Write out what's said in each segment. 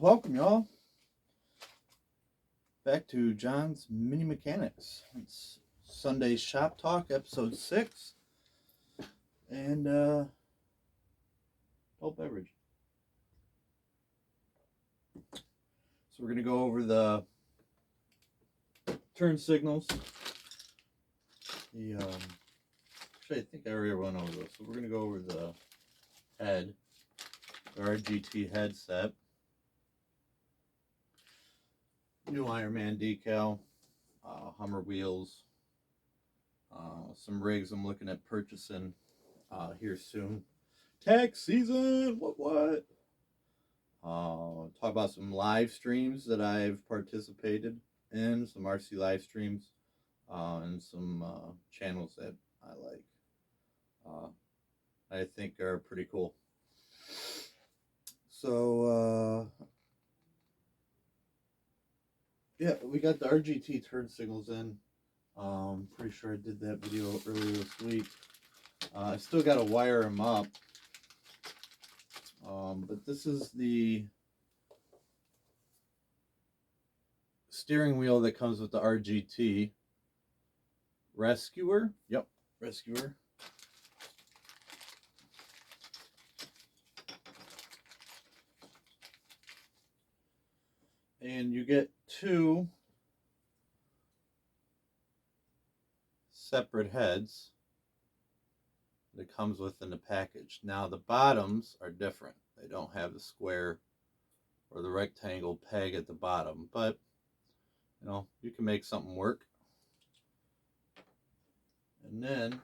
welcome y'all back to John's Mini Mechanics. It's Sunday Shop Talk, episode 6, and adult beverage. So we're gonna go over the turn signals. Actually, I think I already went over this. So we're gonna go over the head, the RGT headset. New Iron Man decal, Hummer wheels, some rigs I'm looking at purchasing here soon. Tax season, what? Talk about some live streams that I've participated in, some RC live streams, and some channels that I like. I think are pretty cool. So, yeah, we got the RGT turn signals in. Pretty sure I did that video earlier this week. I still got to wire them up. But this is the steering wheel that comes with the RGT Rescuer. Yep, Rescuer. And you get two separate heads that comes within the package. Now the bottoms are different. They don't have the square or the rectangle peg at the bottom, but you know, you can make something work. And then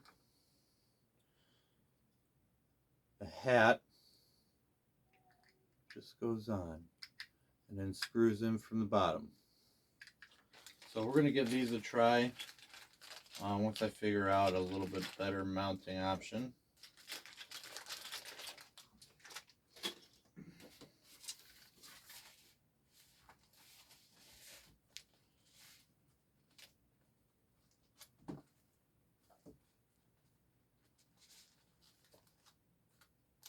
the hat just goes on and then screws in from the bottom. So we're going to give these a try once I figure out a little bit better mounting option.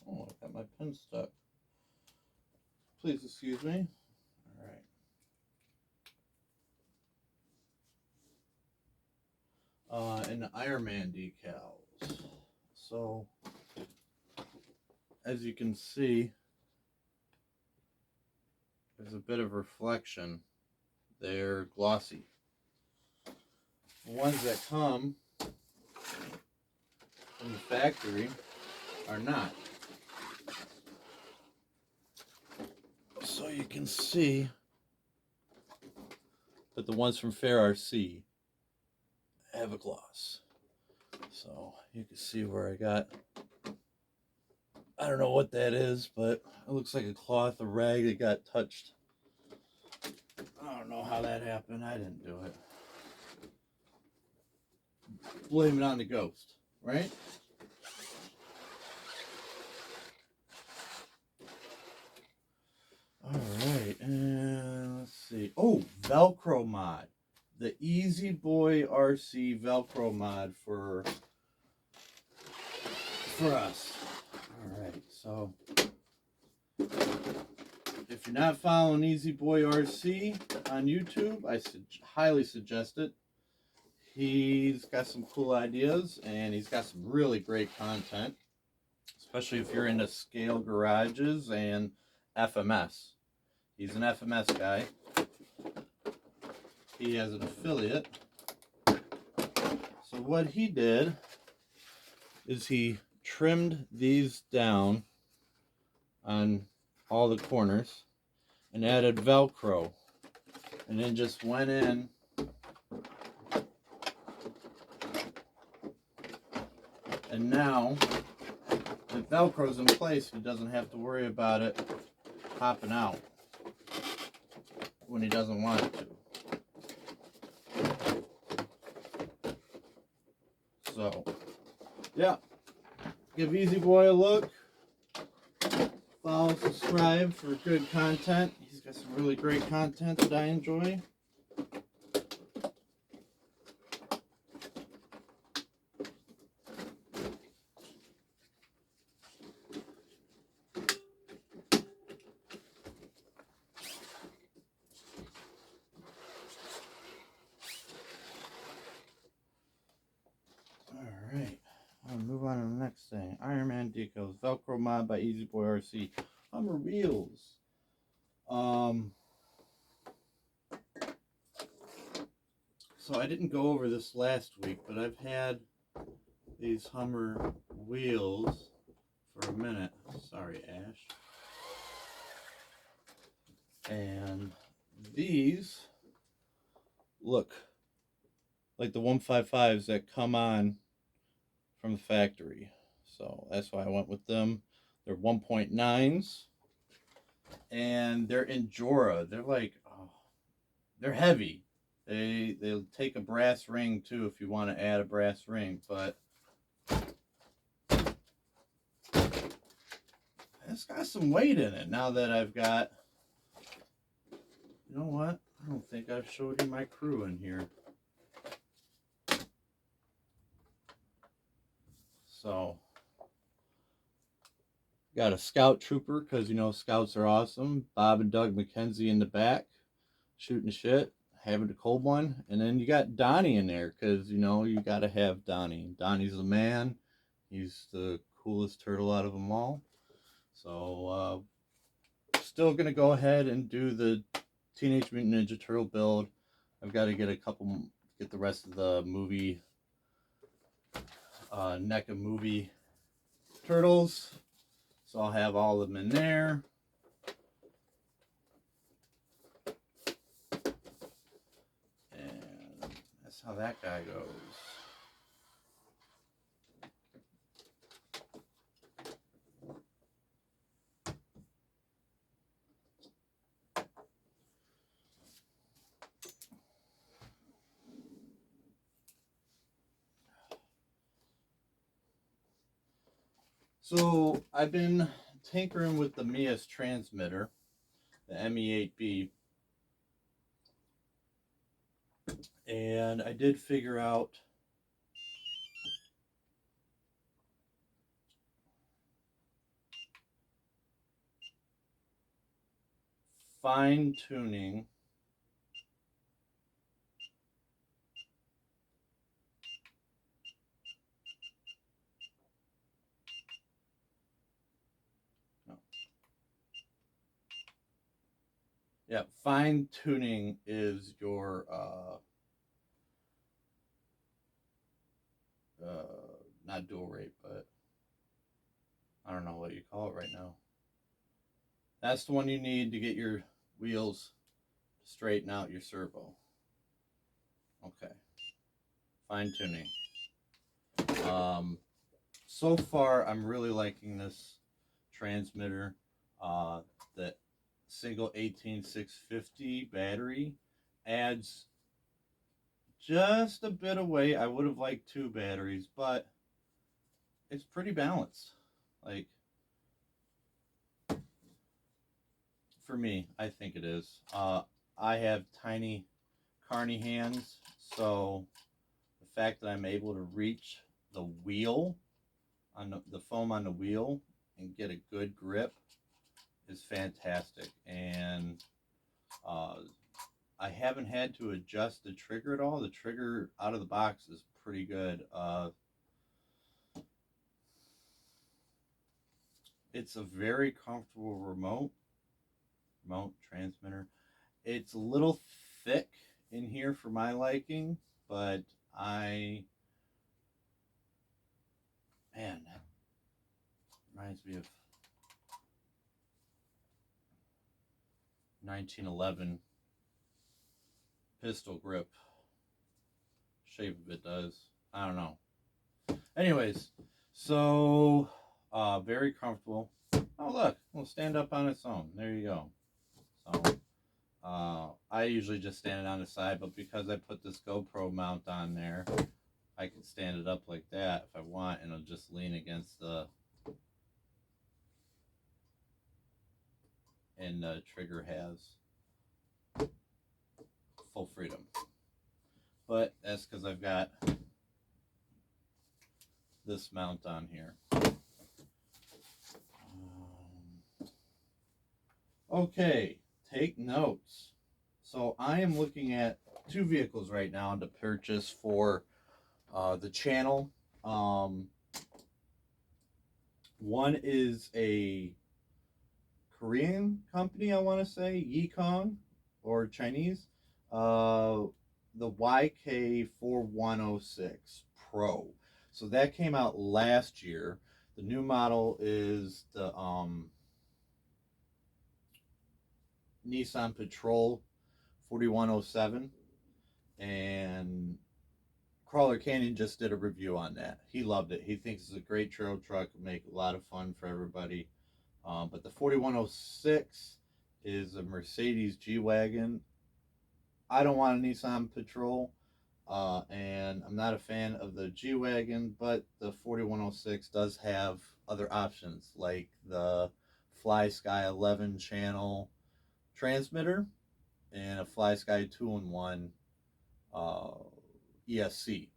Oh, I got my pen stuck. Please excuse me. All right. And the Iron Man decals. So, as you can see, there's a bit of reflection. They're glossy. The ones that come from the factory are not. So you can see that the ones from Fair RC have a gloss. So you can see where I got, I don't know what that is, but it looks like a cloth, a rag that got touched. I don't know how that happened. I didn't do it. Blame it on the ghost, right? Alright, and let's see. Oh, Velcro mod. The Easy Boy RC Velcro mod for us. Alright, so if you're not following Easy Boy RC on YouTube, I highly suggest it. He's got some cool ideas and he's got some really great content, especially if you're into scale garages and FMS. He's an FMS guy. He has an affiliate. So what he did is he trimmed these down on all the corners and added Velcro, and then just went in and now the Velcro's in place. He doesn't have to worry about it popping out when he doesn't want it to. So, yeah, give Easy Boy a look. Follow, subscribe for good content. He's got some really great content that I enjoy. next thing? Iron Man decals, Velcro mod by Easy Boy RC, Hummer wheels. So I didn't go over this last week, but I've had these Hummer wheels for a minute. Sorry, Ash. And these look like the 155s that come on from the factory. So that's why I went with them. They're 1.9s and they're in Jora. They're like, oh, they're heavy. They'll take a brass ring too if you want to add a brass ring, but it's got some weight in it now that I've got, you know what? I don't think I've showed you my crew in here. So, got a scout trooper because, you know, scouts are awesome. Bob and Doug McKenzie in the back, shooting shit, having a cold one. And then you got Donnie in there because, you know, you got to have Donnie. Donnie's the man. He's the coolest turtle out of them all. So, still going to go ahead and do the Teenage Mutant Ninja Turtle build. I've got to get the rest of the movie, NECA movie turtles. So I'll have all of them in there. And that's how that guy goes. So I've been tinkering with the Mia's transmitter, the ME-8b, and I did figure out fine tuning Yeah, fine tuning is your not dual rate, but I don't know what you call it right now. That's the one you need to get your wheels to straighten out your servo. Okay, fine tuning. So far I'm really liking this transmitter. The single 18650 battery adds just a bit of weight. I would have liked 2 batteries, but it's pretty balanced. Like, for me, I think it is. I have tiny carny hands, so the fact that I'm able to reach the wheel on the foam on the wheel and get a good grip is fantastic. And I haven't had to adjust the trigger at all. The trigger out of the box is pretty good. It's a very comfortable remote transmitter. It's a little thick in here for my liking, but man, that reminds me of 1911 pistol grip. Shape of it does. I don't know. Anyways, so very comfortable. Oh look, we'll stand up on its own. There you go. So I usually just stand it on the side, but because I put this GoPro mount on there, I can stand it up like that if I want, and it'll just lean against the and the trigger has full freedom. But that's because I've got this mount on here. Okay, take notes. So I am looking at 2 vehicles right now to purchase for the channel. One is a Korean company, I want to say, Yikong, or Chinese. Uh, the YK4106 Pro. So that came out last year. The new model is the Nissan Patrol 4107, and Crawler Canyon just did a review on that. He loved it. He thinks it's a great trail truck, make a lot of fun for everybody. But the 4106 is a Mercedes G Wagon. I don't want a Nissan Patrol, and I'm not a fan of the G Wagon, but the 4106 does have other options like the Fly Sky 11 channel transmitter and a Fly Sky 2-in-1 uh, ESC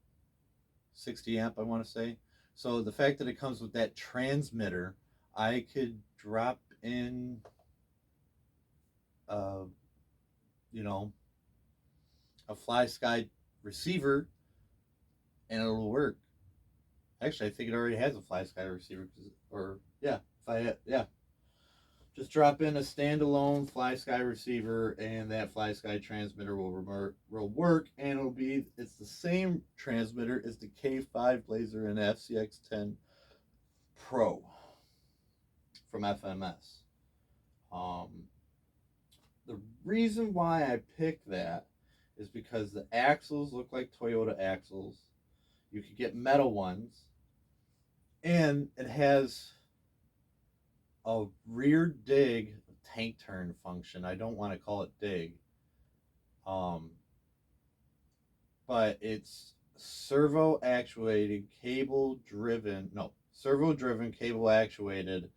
60 amp, I want to say. So the fact that it comes with that transmitter, I could drop in, uh, you know, a Fly Sky receiver and it'll work. Actually, I think it already has a Fly Sky receiver, or yeah, if I yeah, just drop in a standalone Fly Sky receiver, and that Fly Sky transmitter will work, and it's the same transmitter as the K5 Blazer and FCX10 Pro from FMS. Um, the reason why I picked that is because the axles look like Toyota axles. You could get metal ones, and it has a rear dig tank turn function. I don't want to call it dig, um, but it's servo driven cable actuated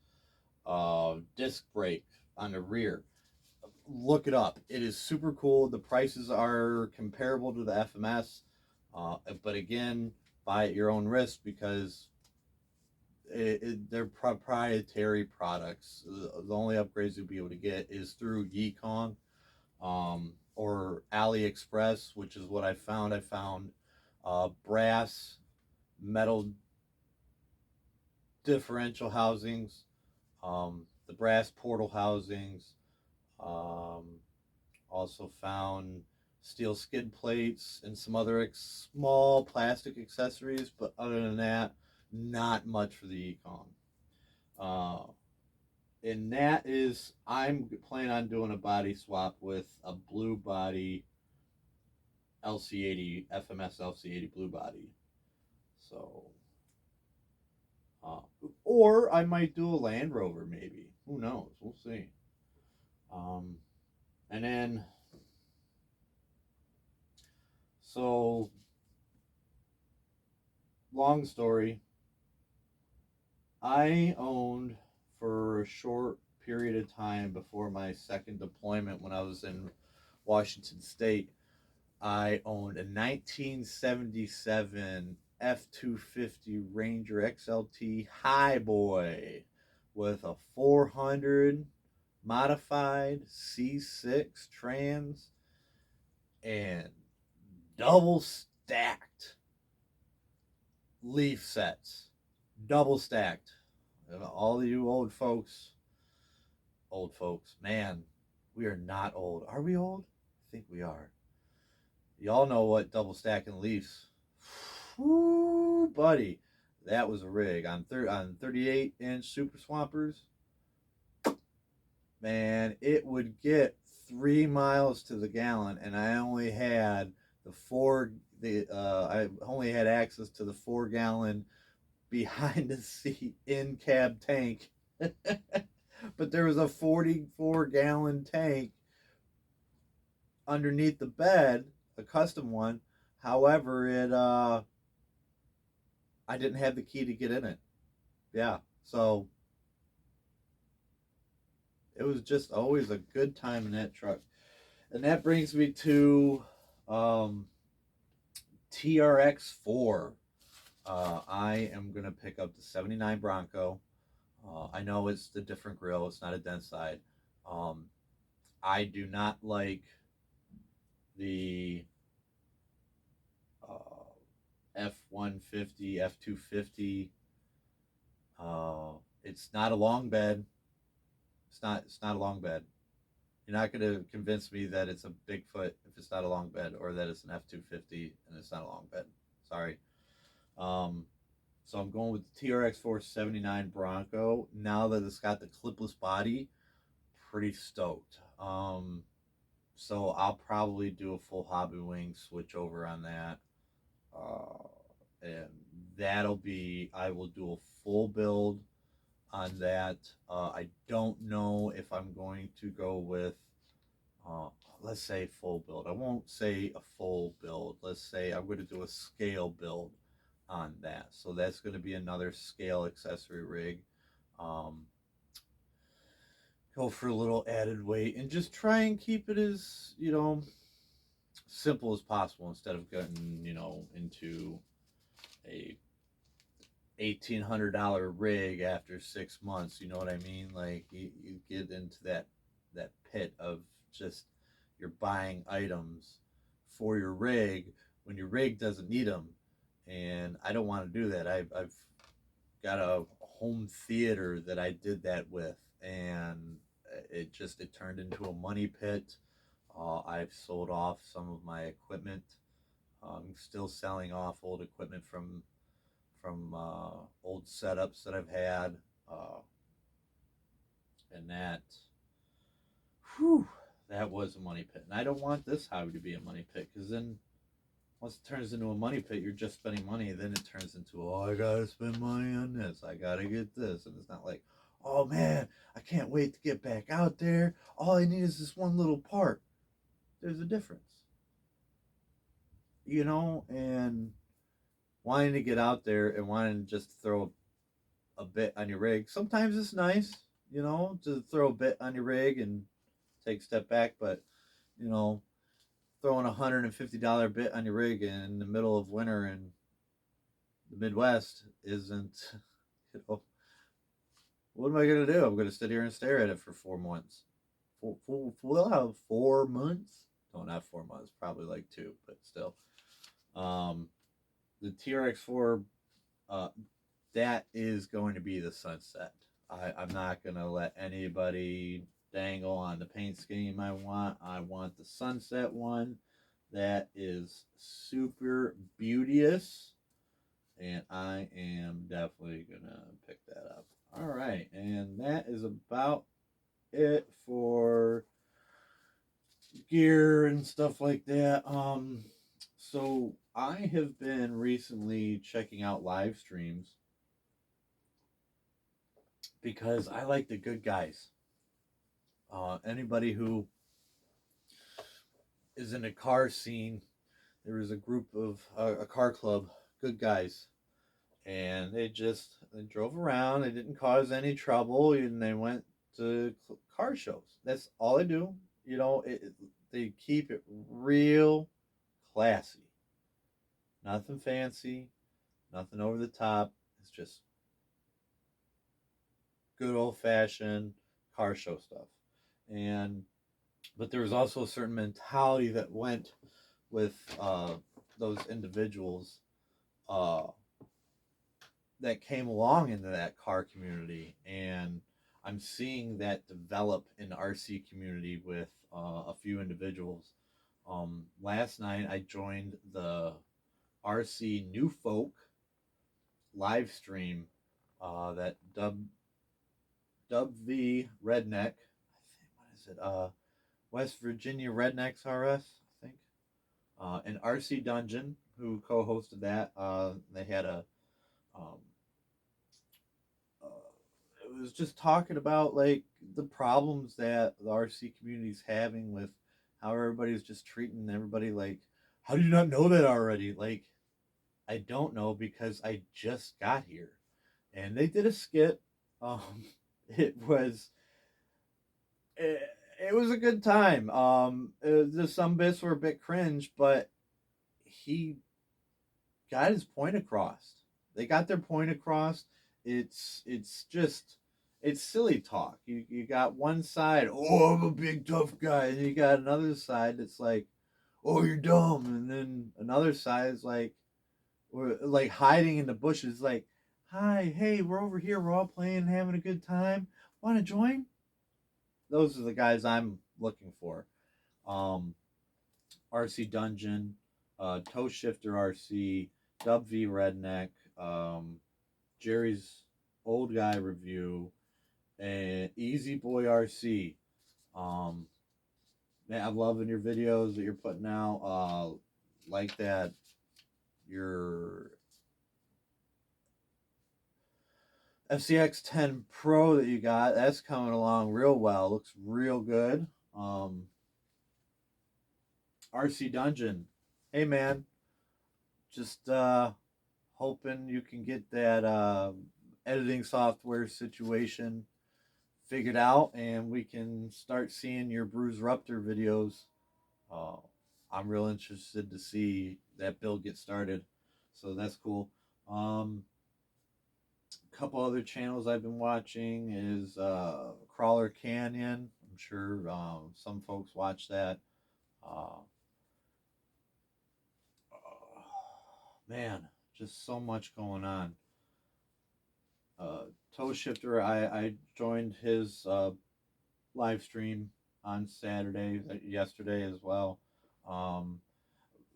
disc brake on the rear. Look it up. It is super cool. The prices are comparable to the FMS, but again, buy at your own risk because they're proprietary products. The only upgrades you'll be able to get is through Yikong, or AliExpress, which is what I found. I found brass metal differential housings, the brass portal housings. Um, Also found steel skid plates and some other small plastic accessories, but other than that, not much for the Econ. Uh, and that is, I'm planning on doing a body swap with a blue body LC80 FMS LC80 blue body. So, uh, or I might do a Land Rover maybe. Who knows? We'll see. Um, and then so long story. I owned for a short period of time before my second deployment when I was in Washington State. I owned a 1977 F250 Ranger XLT Highboy with a 400 modified C6 trans and double stacked leaf sets. Double stacked. All of you old folks, man, we are not old. Are we old? I think we are. Y'all know what double stacking leaves. Whoo, buddy, that was a rig on 38-inch Super Swampers. Man, it would get 3 miles to the gallon, and I only had I only had access to the 4-gallon behind the seat in cab tank. But there was a 44-gallon tank underneath the bed, a custom one. However, I didn't have the key to get in it. Yeah, so it was just always a good time in that truck. And that brings me to TRX4. I am gonna pick up the '79 Bronco. I know it's the different grill. It's not a dent side. I do not like the F-150, F-250. It's not a long bed. It's not a long bed. You're not going to convince me that it's a Bigfoot if it's not a long bed, or that it's an F-250 and it's not a long bed. Sorry. Um, so I'm going with the TRX 479 Bronco. Now that it's got the clipless body, pretty stoked. So I'll probably do a full hobby wing switch over on that. And that'll be, I will do a full build on that. I don't know if I'm going to go with, let's say full build. I won't say a full build. Let's say I'm going to do a scale build on that. So that's going to be another scale accessory rig. Go for a little added weight and just try and keep it as, simple as possible, instead of getting, into a $1,800 rig after 6 months. You know what I mean? Like you get into that pit of just, you're buying items for your rig when your rig doesn't need them, and I don't want to do that. I've got a home theater that I did that with, and it turned into a money pit. I've sold off some of my equipment. I'm still selling off old equipment from old setups that I've had, and that was a money pit. And I don't want this hobby to be a money pit, because then once it turns into a money pit, you're just spending money. Then it turns into, oh, I gotta spend money on this, I gotta get this, and it's not like, oh man, I can't wait to get back out there. All I need is this one little part. There's a difference, and wanting to get out there and wanting to just throw a bit on your rig. Sometimes it's nice, to throw a bit on your rig and take a step back, but, throwing $150 bit on your rig in the middle of winter in the Midwest isn't, what am I going to do? I'm going to sit here and stare at it for 4 months. 4 months? No, not 4 months, probably like 2, but still. The TRX4, that is going to be the sunset. I'm not going to let anybody dangle on the paint scheme I want. I want the sunset one. That is super beauteous, and I am definitely going to pick that up. All right, and that is about it for gear and stuff like that. So I have been recently checking out live streams because I like the good guys. Anybody who is in a car scene, there was a group of a car club, good guys, and they drove around. They didn't cause any trouble, and they went to car shows. That's all they do. They keep it real classy. Nothing fancy, nothing over the top. It's just good old fashioned car show stuff. But there was also a certain mentality that went with those individuals that came along into that car community, and I'm seeing that develop in the RC community with a few individuals. Last night I joined the RC New Folk live stream that W Redneck, I think, what is it? West Virginia Rednecks RS, I think. And RC Dungeon, who co-hosted that. They had um, it was just talking about like the problems that the RC community is having with how everybody's just treating everybody like, how do you not know that already? Like, I don't know because I just got here. And they did a skit. It was it was a good time. Some bits were a bit cringe, but he got his point across. They got their point across. It's silly talk. You got one side, oh, I'm a big tough guy, and you got another side that's like, oh, you're dumb, and then another side is like, or like hiding in the bushes, like, Hi, hey, we're over here, we're all playing, having a good time. Want to join? Those are the guys I'm looking for. Um, RC Dungeon, Toe Shifter RC, Dub V Redneck, Jerry's Old Guy Review, and Easy Boy RC. Um, Man, I'm loving your videos that you're putting out. Like that, your FCX10 Pro that you got, that's coming along real well. Looks real good. RC Dungeon. Hey man, just hoping you can get that editing software situation figured out and we can start seeing your Bruise Ruptor videos. Uh, I'm real interested to see that build get started. So that's cool. A couple other channels I've been watching is Crawler Canyon. I'm sure some folks watch that. Uh, Man, just so much going on. Uh, Toe Shifter, I joined his live stream on Saturday, yesterday as well. Um,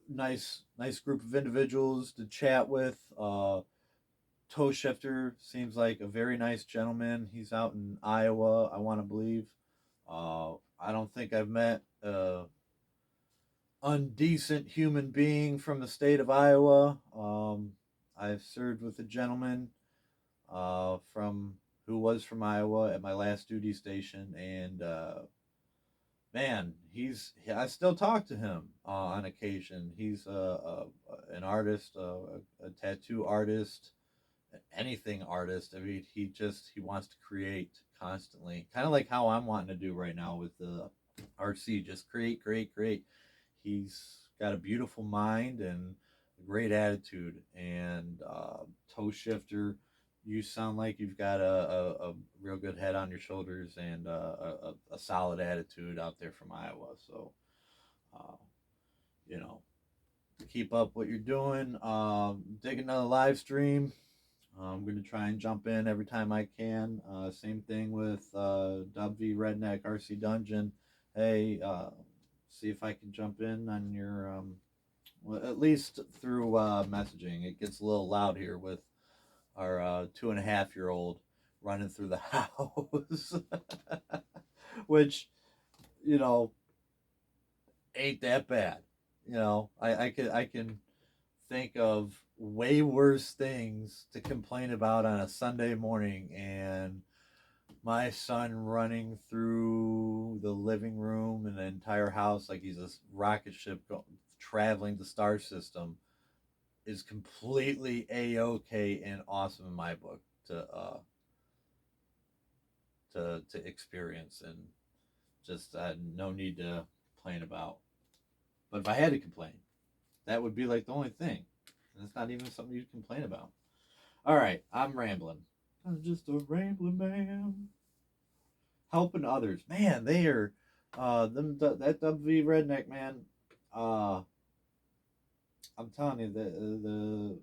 nice group of individuals to chat with. Toe Shifter seems like a very nice gentleman. He's out in Iowa, I want to believe. I don't think I've met a undecent human being from the state of Iowa. I've served with a gentleman from who was from Iowa at my last duty station, and man, I still talk to him on occasion. He's an artist, a tattoo artist, anything artist. I mean, he wants to create constantly, kind of like how I'm wanting to do right now with the RC. Just create, create, create. He's got a beautiful mind and a great attitude. And Toe Shifter, you sound like you've got a real good head on your shoulders and a solid attitude out there from Iowa. So, uh, you know, keep up what you're doing. Dig another live stream. I'm going to try and jump in every time I can. Same thing with W Redneck RC Dungeon. Hey, see if I can jump in on your, well, at least through messaging. It gets a little loud here with our 2.5-year old running through the house, which, you know, ain't that bad. I can think of way worse things to complain about on a Sunday morning, and my son running through the living room and the entire house like he's a rocket ship traveling the star system is completely a-okay and awesome in my book to experience, and just no need to complain about. But if I had to complain, that would be like the only thing. And it's not even something you complain about. All right, I'm rambling. I'm just a rambling man. Helping others, man. They are that WV redneck man. Uh, I'm telling you, the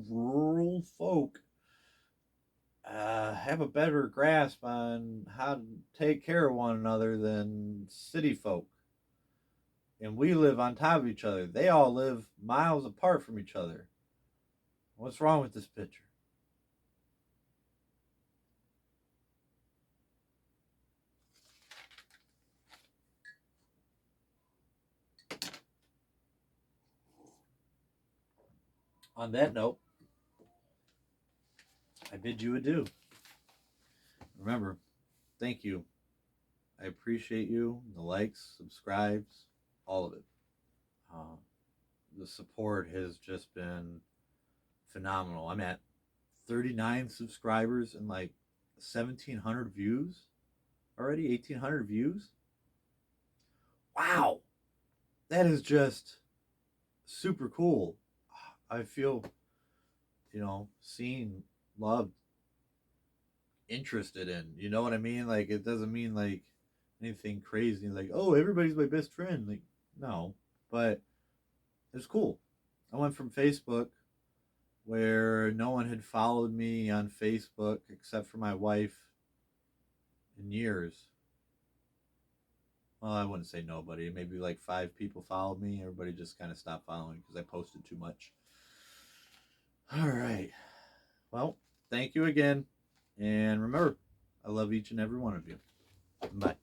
rural folk have a better grasp on how to take care of one another than city folk. And we live on top of each other. They all live miles apart from each other. What's wrong with this picture? On that note, I bid you adieu. Remember, thank you. I appreciate you, the likes, subscribes, all of it. Uh, the support has just been phenomenal. I'm at 39 subscribers and like 1,700 views already, 1,800 views. Wow, that is just super cool. I feel, seen, loved, interested in. You know what I mean? Like, it doesn't mean like anything crazy. Like, oh, everybody's my best friend. Like, no, but it's cool. I went from Facebook where no one had followed me on Facebook except for my wife in years. Well, I wouldn't say nobody. Maybe like 5 people followed me. Everybody just kind of stopped following because I posted too much. All right. Well, thank you again. And remember, I love each and every one of you. Bye.